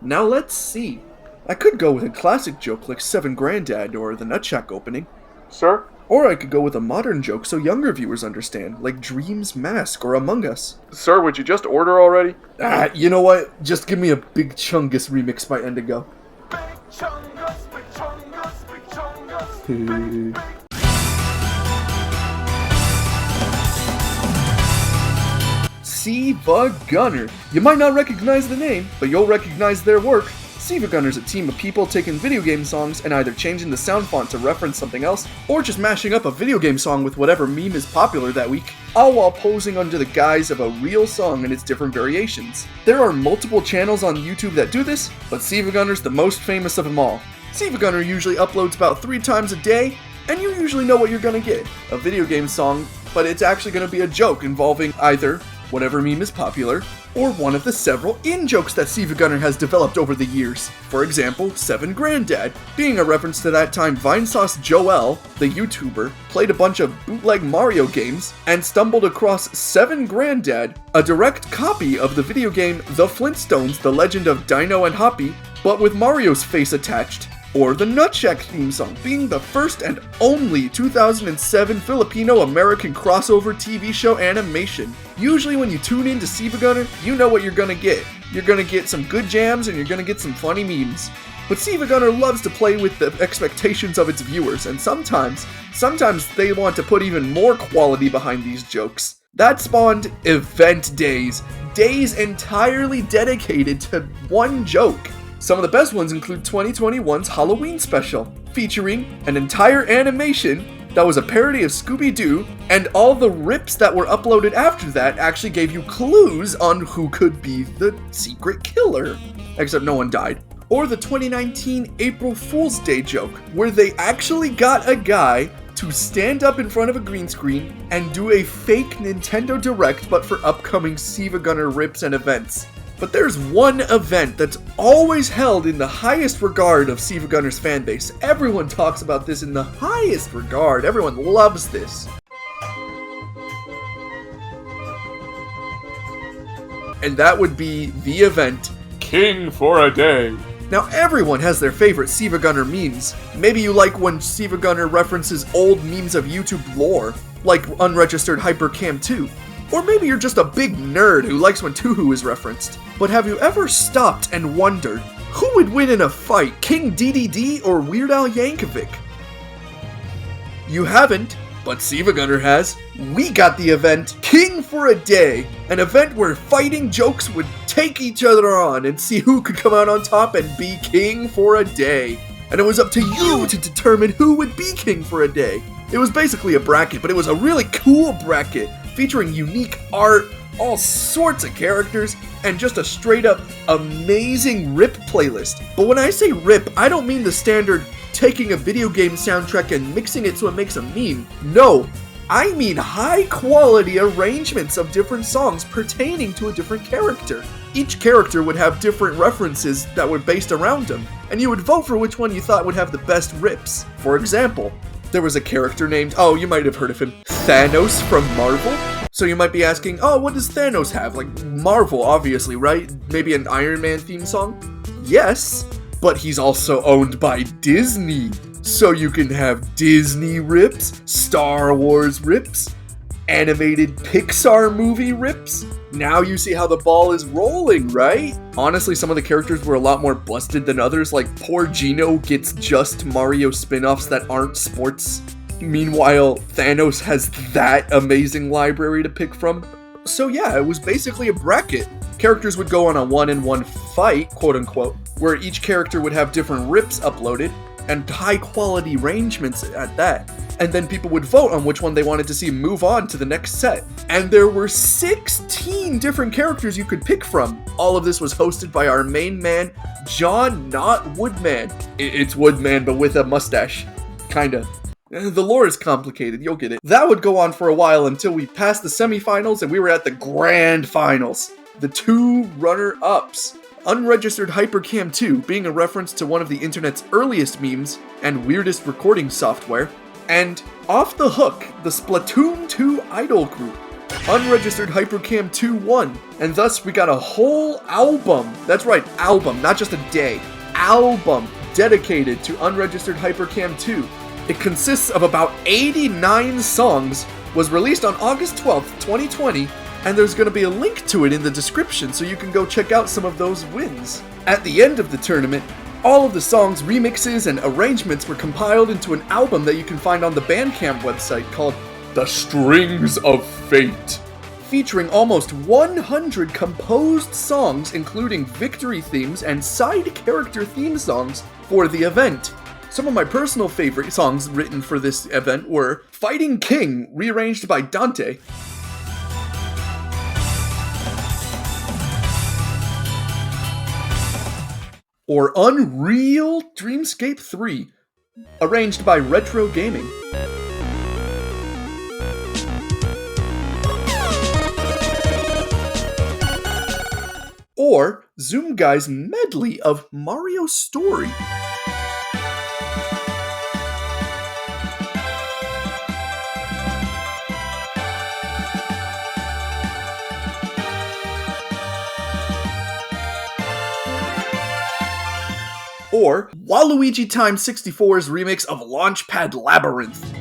Now let's see. I could go with a classic joke like Seven Granddad or the Nutsack opening. Sir? Or I could go with a modern joke so younger viewers understand, like Dream's Mask or Among Us. Sir, would you just order already? You know what? Just give me a Big Chungus remix by Endigo. Big Chungus, big Chungus, big Chungus, big. Siivagunner. You might not recognize the name, but you'll recognize their work. Siivagunner's a team of people taking video game songs and either changing the sound font to reference something else, or just mashing up a video game song with whatever meme is popular that week, all while posing under the guise of a real song and its different variations. There are multiple channels on YouTube that do this, but Siivagunner's the most famous of them all. Siivagunner usually uploads about 3 times a day, and you usually know what you're gonna get. A video game song, but it's actually gonna be a joke involving either whatever meme is popular, or one of the several in-jokes that Siivagunner has developed over the years. For example, Seven Granddad, being a reference to that time Vinesauce Joel, the YouTuber, played a bunch of bootleg Mario games and stumbled across Seven Granddad, a direct copy of the video game The Flintstones, The Legend of Dino and Hoppy, but with Mario's face attached. Or the Nutsack theme song, being the first and only 2007 Filipino-American crossover TV show animation. Usually when you tune in to Siivagunner, you know what you're gonna get. You're gonna get some good jams and you're gonna get some funny memes. But Siivagunner loves to play with the expectations of its viewers, and sometimes they want to put even more quality behind these jokes. That spawned event days. Days entirely dedicated to one joke. Some of the best ones include 2021's Halloween special, featuring an entire animation that was a parody of Scooby-Doo, and all the rips that were uploaded after that actually gave you clues on who could be the secret killer. Except no one died. Or the 2019 April Fool's Day joke, where they actually got a guy to stand up in front of a green screen and do a fake Nintendo Direct but for upcoming Siivagunner rips and events. But there's one event that's always held in the highest regard of Siivagunner's fanbase. Everyone talks about this in the highest regard. Everyone loves this. And that would be the event King for a Day. Now everyone has their favorite Siivagunner memes. Maybe you like when Siivagunner references old memes of YouTube lore, like Unregistered Hypercam 2. Or maybe you're just a big nerd who likes when Tuhu is referenced. But have you ever stopped and wondered, who would win in a fight, King DDD or Weird Al Yankovic? You haven't, but Siivagunner has. We got the event King for a Day, an event where fighting jokes would take each other on and see who could come out on top and be king for a day. And it was up to you to determine who would be king for a day. It was basically a bracket, but it was a really cool bracket, featuring unique art, all sorts of characters, and just a straight up amazing rip playlist. But when I say rip, I don't mean the standard taking a video game soundtrack and mixing it so it makes a meme. No, I mean high quality arrangements of different songs pertaining to a different character. Each character would have different references that were based around them, and you would vote for which one you thought would have the best rips. For example, there was a character named, oh, you might have heard of him, Thanos from Marvel. So you might be asking, oh, what does Thanos have? Like, Marvel, obviously, right? Maybe an Iron Man theme song? Yes, but he's also owned by Disney. So you can have Disney rips, Star Wars rips, animated Pixar movie rips. Now you see how the ball is rolling, right? Honestly, some of the characters were a lot more busted than others, like poor Gino gets just Mario spin-offs that aren't sports. Meanwhile, Thanos has that amazing library to pick from. So yeah, it was basically a bracket. Characters would go on a one-on-one fight, quote-unquote, where each character would have different rips uploaded, and high-quality arrangements at that. And then people would vote on which one they wanted to see move on to the next set. And there were 16 different characters you could pick from. All of this was hosted by our main man, John Not Woodman. It's Woodman, but with a mustache. Kinda. The lore is complicated, you'll get it. That would go on for a while until we passed the semifinals and we were at the grand finals. The 2 runner-ups. Unregistered Hypercam 2 being a reference to one of the internet's earliest memes and weirdest recording software. And Off the Hook, the Splatoon 2 idol group. Unregistered Hypercam 2 won, and thus we got a whole album, that's right, album, not just a day, album dedicated to Unregistered Hypercam 2. It consists of about 89 songs, was released on August 12th, 2020, and there's going to be a link to it in the description so you can go check out some of those wins. At the end of the tournament, all of the songs, remixes, and arrangements were compiled into an album that you can find on the Bandcamp website called The Strings of Fate. featuring almost 100 composed songs, including victory themes and side character theme songs for the event. Some of my personal favorite songs written for this event were Fighting King, rearranged by Dante, or Unreal Dreamscape 3, arranged by Retro Gaming. Or Zoom Guy's medley of Mario Story. Or Waluigi Time 64's remix of Launchpad Labyrinth.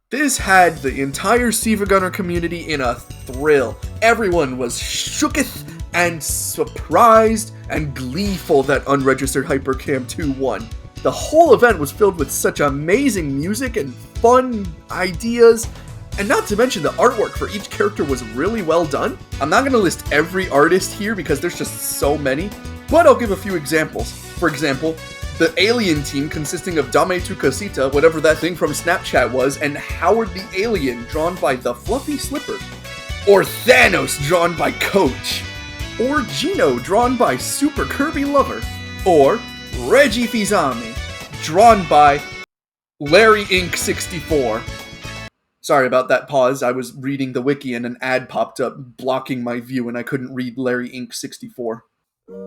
This had the entire Siivagunner community in a thrill. Everyone was shooketh and surprised and gleeful that Unregistered Hypercam 2 won. The whole event was filled with such amazing music and fun ideas, and not to mention the artwork for each character was really well done. I'm not going to list every artist here because there's just so many, but I'll give a few examples. For example, the alien team consisting of Dame Tu Casita, whatever that thing from Snapchat was, and Howard the Alien, drawn by the Fluffy Slipper. Or Thanos, drawn by Coach. Or Gino, drawn by Super Kirby Lover. Or Reggie Fils-Aime, drawn by Larry Inc. 64. Sorry about that pause, I was reading the wiki and an ad popped up blocking my view and I couldn't read Larry Inc. 64.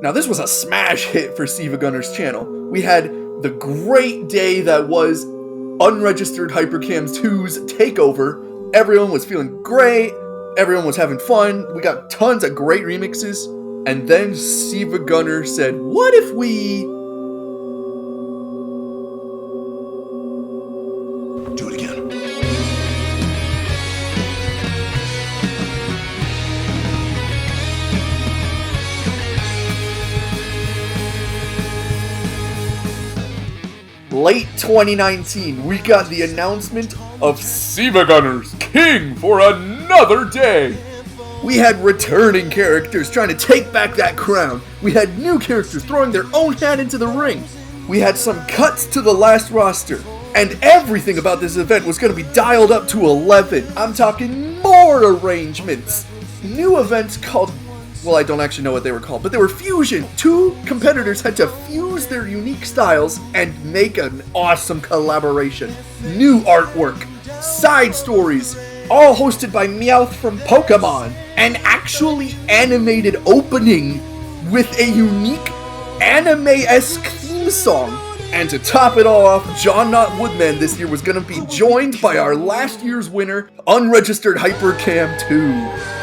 Now this was a smash hit for Siivagunner's channel. We had the great day that was Unregistered Hypercam 2's takeover. Everyone was feeling great, everyone was having fun, we got tons of great remixes, and then Siivagunner said, what if we... do it again. Late 2019, we got the announcement of Siivagunner's king for another day. We had returning characters trying to take back that crown. We had new characters throwing their own hat into the ring. We had some cuts to the last roster. And everything about this event was going to be dialed up to 11. I'm talking more arrangements. New events called... well, I don't actually know what they were called, but they were fusion. Two competitors had to fuse their unique styles and make an awesome collaboration. New artwork, side stories, all hosted by Meowth from Pokemon. An actually animated opening with a unique anime-esque theme song. And to top it all off, John Not Woodman this year was going to be joined by our last year's winner, Unregistered Hypercam 2.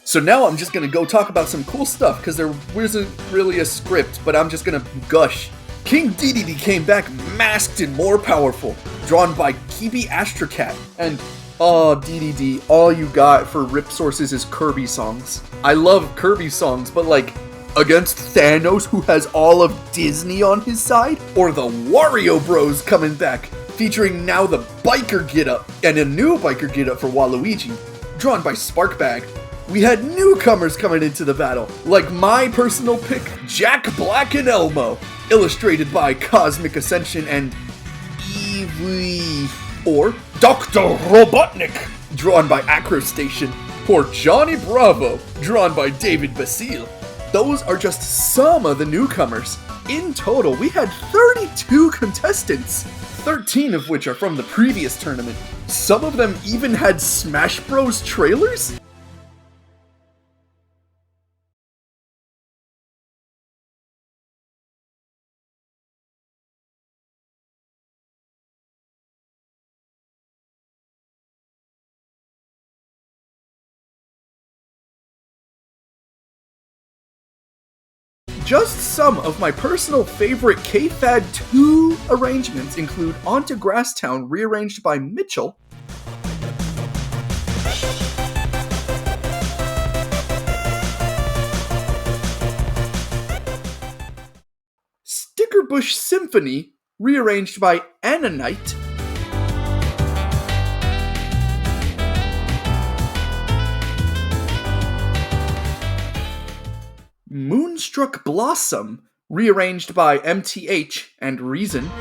So now I'm just gonna go talk about some cool stuff, because there wasn't really a script, but I'm just gonna gush. King Dedede came back masked and more powerful, drawn by Kibi Astrocat, and Dedede, all you got for rip sources is Kirby songs. I love Kirby songs, but like, against Thanos who has all of Disney on his side? Or the Wario Bros coming back, featuring now the biker getup, and a new biker getup for Waluigi, drawn by Sparkbag. We had newcomers coming into the battle, like my personal pick, Jack Black and Elmo, illustrated by Cosmic Ascension and Eevee. Or Dr. Robotnik, drawn by Acrostation. Or Johnny Bravo, drawn by David Basile. Those are just some of the newcomers. In total, we had 32 contestants, 13 of which are from the previous tournament. Some of them even had Smash Bros. Trailers? Just some of my personal favorite K-Fad 2 arrangements include Onto Grasstown rearranged by Mitchell, Stickerbush Symphony rearranged by Annanite, Moonstruck Blossom, rearranged by MTH and Reason,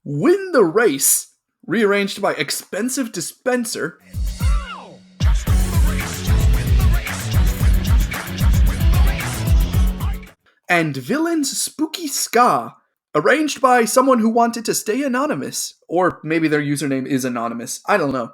Win the Race, rearranged by Expensive Dispenser, and Villain's Spooky Ska, arranged by someone who wanted to stay anonymous. Or maybe their username is anonymous. I don't know.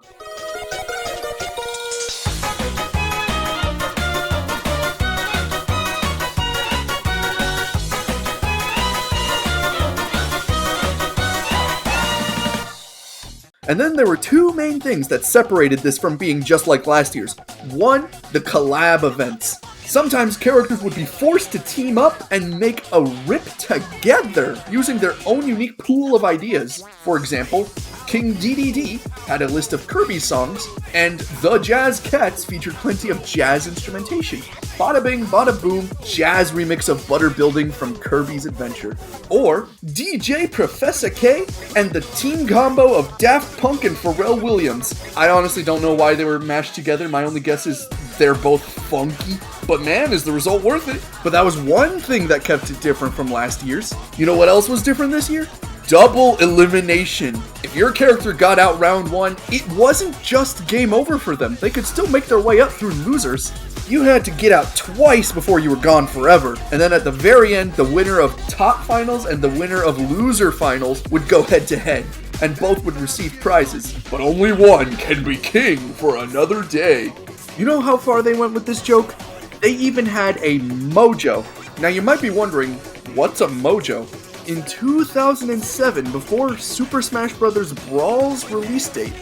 And then there were two main things that separated this from being just like last year's. One, the collab events. Sometimes characters would be forced to team up and make a rip together, using their own unique pool of ideas. For example, King DDD had a list of Kirby songs, and The Jazz Cats featured plenty of jazz instrumentation. Bada bing, bada boom, jazz remix of Butter Building from Kirby's Adventure. Or DJ Professor K and the team combo of Daft Punk and Pharrell Williams. I honestly don't know why they were mashed together. My only guess is they're both funky. But man, is the result worth it? But that was one thing that kept it different from last year's. You know what else was different this year? Double elimination. If your character got out round one, it wasn't just game over for them. They could still make their way up through losers. You had to get out twice before you were gone forever. And then at the very end, the winner of top finals and the winner of loser finals would go head to head. And both would receive prizes. But only one can be king for another day. You know how far they went with this joke? They even had a mojo. Now you might be wondering, what's a mojo? In 2007, before Super Smash Bros. Brawl's release date,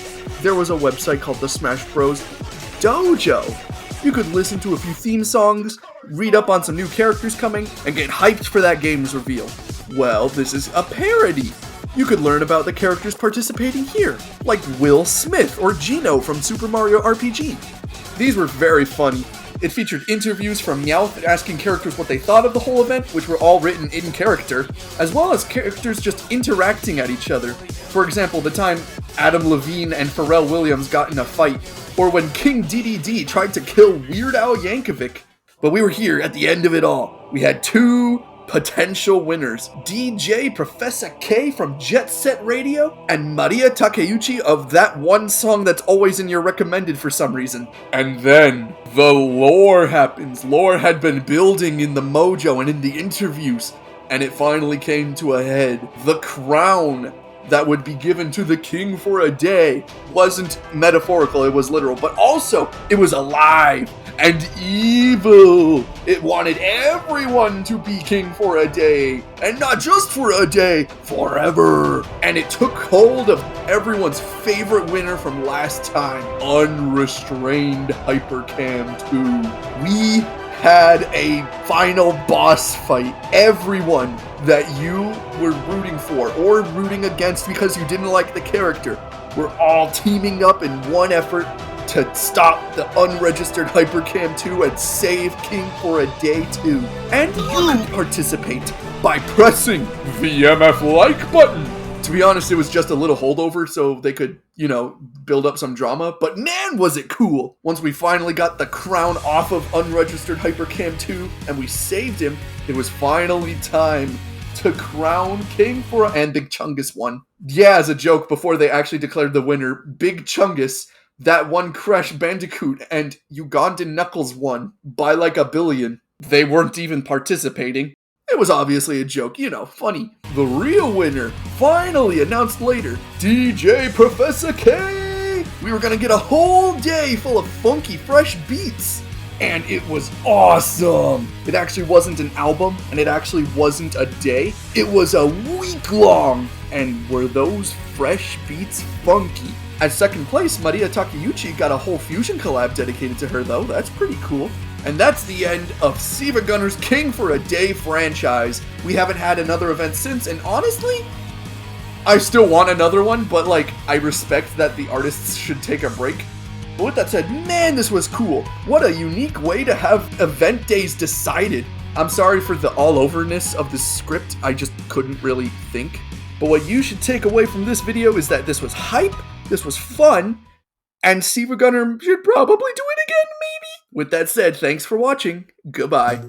there was a website called the Smash Bros. Dojo. You could listen to a few theme songs, read up on some new characters coming, and get hyped for that game's reveal. Well, this is a parody. You could learn about the characters participating here, like Will Smith or Gino from Super Mario RPG. These were very funny. It featured interviews from Meowth asking characters what they thought of the whole event, which were all written in character, as well as characters just interacting at each other. For example, the time Adam Levine and Pharrell Williams got in a fight, or when King DDD tried to kill Weird Al Yankovic. But we were here at the end of it all. We had two potential winners, DJ Professor K from Jet Set Radio, and Maria Takeuchi of that one song that's always in your recommended for some reason. And then the lore happens. Lore had been building in the mojo and in the interviews, and it finally came to a head. The crown that would be given to the king for a day wasn't metaphorical, it was literal, but also it was alive and evil. It wanted everyone to be king for a day, and not just for a day, forever. And it took hold of everyone's favorite winner from last time, Unrestrained Hypercam 2. We had a final boss fight. Everyone that you were rooting for or rooting against because you didn't like the character were all teaming up in one effort to stop the Unregistered Hypercam 2 and save King for a Day 2. And you could participate by pressing the MF like button. To be honest, it was just a little holdover so they could, build up some drama. But man, was it cool! Once we finally got the crown off of Unregistered Hypercam 2 and we saved him, it was finally time to crown King for and Big Chungus won. Yeah, as a joke, before they actually declared the winner, Big Chungus, that one Crash Bandicoot, and Ugandan Knuckles won by like a billion. They weren't even participating. It was obviously a joke, funny. The real winner, finally announced later, DJ Professor K! We were gonna get a whole day full of funky, fresh beats. And it was awesome! It actually wasn't an album, and it actually wasn't a day. It was a week long! And were those fresh beats funky? At second place, Maria Takeuchi got a whole Fusion collab dedicated to her though, that's pretty cool. And that's the end of Siivagunner's King for a Day franchise. We haven't had another event since, and honestly, I still want another one, but like, I respect that the artists should take a break. But with that said, man, this was cool. What a unique way to have event days decided. I'm sorry for the all-overness of the script, I just couldn't really think. But what you should take away from this video is that this was hype, this was fun, and Siivagunner should probably do it again, maybe? With that said, thanks for watching. Goodbye.